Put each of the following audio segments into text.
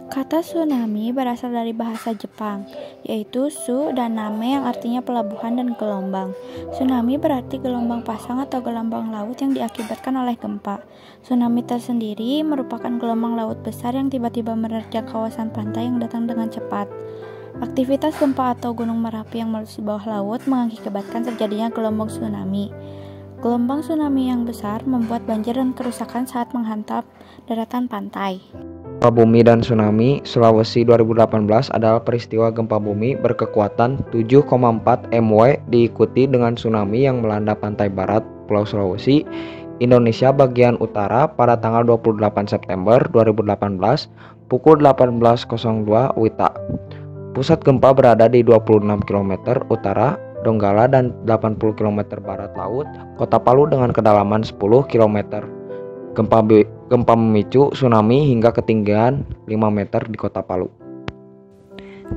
Kata tsunami berasal dari bahasa Jepang, yaitu su dan name yang artinya pelabuhan dan gelombang. Tsunami berarti gelombang pasang atau gelombang laut yang diakibatkan oleh gempa. Tsunami tersendiri merupakan gelombang laut besar yang tiba-tiba menerjang kawasan pantai yang datang dengan cepat. Aktivitas gempa atau gunung Merapi yang meletus di bawah laut mengakibatkan terjadinya gelombang tsunami. Gelombang tsunami yang besar membuat banjir dan kerusakan saat menghantam daratan pantai. Gempa bumi dan tsunami Sulawesi 2018 adalah peristiwa gempa bumi berkekuatan 7,4 MW diikuti dengan tsunami yang melanda pantai barat Pulau Sulawesi, Indonesia bagian utara pada tanggal 28 September 2018 pukul 18.02 WITA. Pusat gempa berada di 26 km utara Donggala dan 80 km barat laut Kota Palu dengan kedalaman 10 km. Gempa memicu tsunami hingga ketinggian 5 meter di Kota Palu.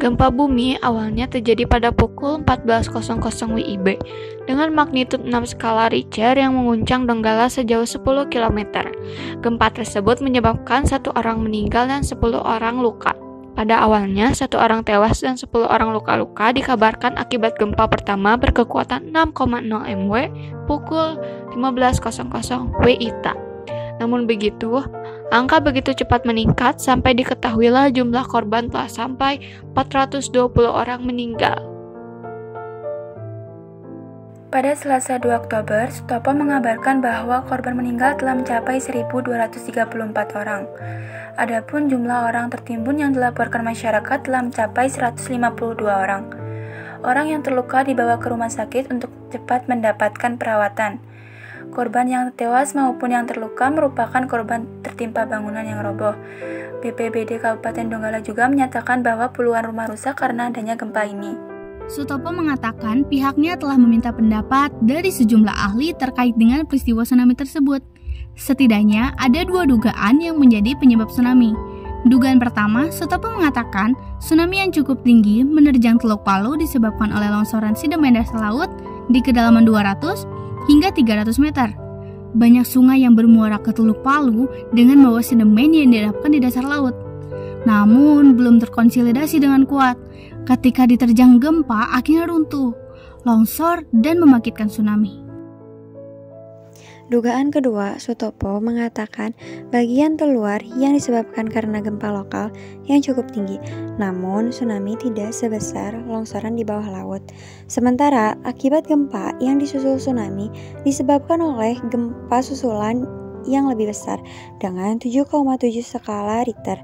Gempa bumi awalnya terjadi pada pukul 14.00 WIB dengan magnitud 6 skala Richter yang mengguncang Donggala sejauh 10 km. Gempa tersebut menyebabkan 1 orang meninggal dan 10 orang luka. Pada awalnya, 1 orang tewas dan 10 orang luka-luka dikabarkan akibat gempa pertama berkekuatan 6,0 MW pukul 15.00 WITA. Namun begitu, angka begitu cepat meningkat sampai diketahuilah jumlah korban telah sampai 420 orang meninggal. Pada Selasa 2 Oktober, Sutopo mengabarkan bahwa korban meninggal telah mencapai 1.234 orang. Adapun jumlah orang tertimbun yang dilaporkan masyarakat telah mencapai 152 orang. Orang yang terluka dibawa ke rumah sakit untuk cepat mendapatkan perawatan. Korban yang tewas maupun yang terluka merupakan korban tertimpa bangunan yang roboh. BPBD Kabupaten Donggala juga menyatakan bahwa puluhan rumah rusak karena adanya gempa ini. Sutopo mengatakan pihaknya telah meminta pendapat dari sejumlah ahli terkait dengan peristiwa tsunami tersebut. Setidaknya ada 2 dugaan yang menjadi penyebab tsunami. Dugaan pertama, Sutopo mengatakan tsunami yang cukup tinggi menerjang Teluk Palu disebabkan oleh longsoran sedimen dasar laut di kedalaman 200 hingga 300 meter. Banyak sungai yang bermuara ke Teluk Palu dengan membawa sedimen yang diendapkan di dasar laut. Namun, belum terkonsolidasi dengan kuat. Ketika diterjang gempa, akhirnya runtuh, longsor, dan membangkitkan tsunami. Dugaan kedua, Sutopo mengatakan bagian terluar yang disebabkan karena gempa lokal yang cukup tinggi, namun tsunami tidak sebesar longsoran di bawah laut. Sementara akibat gempa yang disusul tsunami disebabkan oleh gempa susulan yang lebih besar dengan 7,7 skala Richter.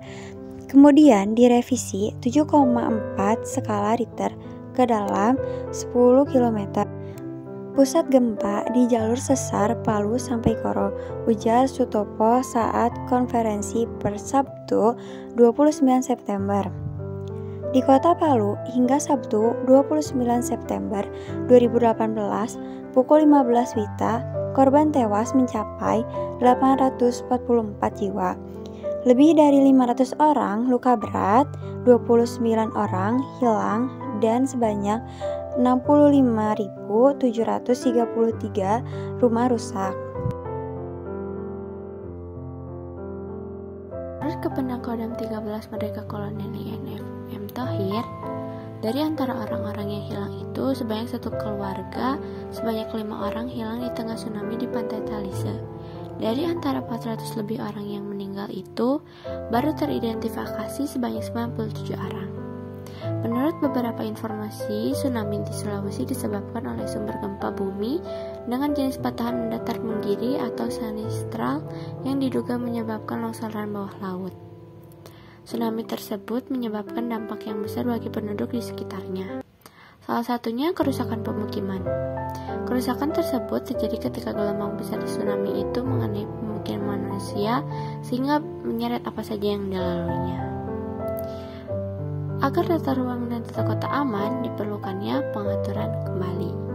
Kemudian direvisi 7,4 skala Richter ke dalam 10 km. Pusat gempa di jalur sesar Palu sampai Koro, ujar Sutopo saat konferensi per Sabtu 29 September. Di Kota Palu hingga Sabtu 29 September 2018 pukul 15 WITA, korban tewas mencapai 844 jiwa. Lebih dari 500 orang luka berat, 29 orang hilang dan sebanyak 65.733 rumah rusak. Menurut Kepenang Kodam 13 Merdeka Kolonel INF Thohir, dari antara orang-orang yang hilang itu sebanyak 1 keluarga, sebanyak 5 orang hilang di tengah tsunami di pantai Talise. Dari antara 400 lebih orang yang meninggal itu, baru teridentifikasi sebanyak 97 orang. Menurut beberapa informasi, tsunami di Sulawesi disebabkan oleh sumber gempa bumi dengan jenis patahan datar menggiri atau sinistral yang diduga menyebabkan longsoran bawah laut. Tsunami tersebut menyebabkan dampak yang besar bagi penduduk di sekitarnya. Salah satunya kerusakan pemukiman. Kerusakan tersebut terjadi ketika gelombang besar di tsunami itu mengenai pemukiman manusia sehingga menyeret apa saja yang dilaluinya. Agar tata ruang dan tata kota aman, diperlukannya pengaturan kembali.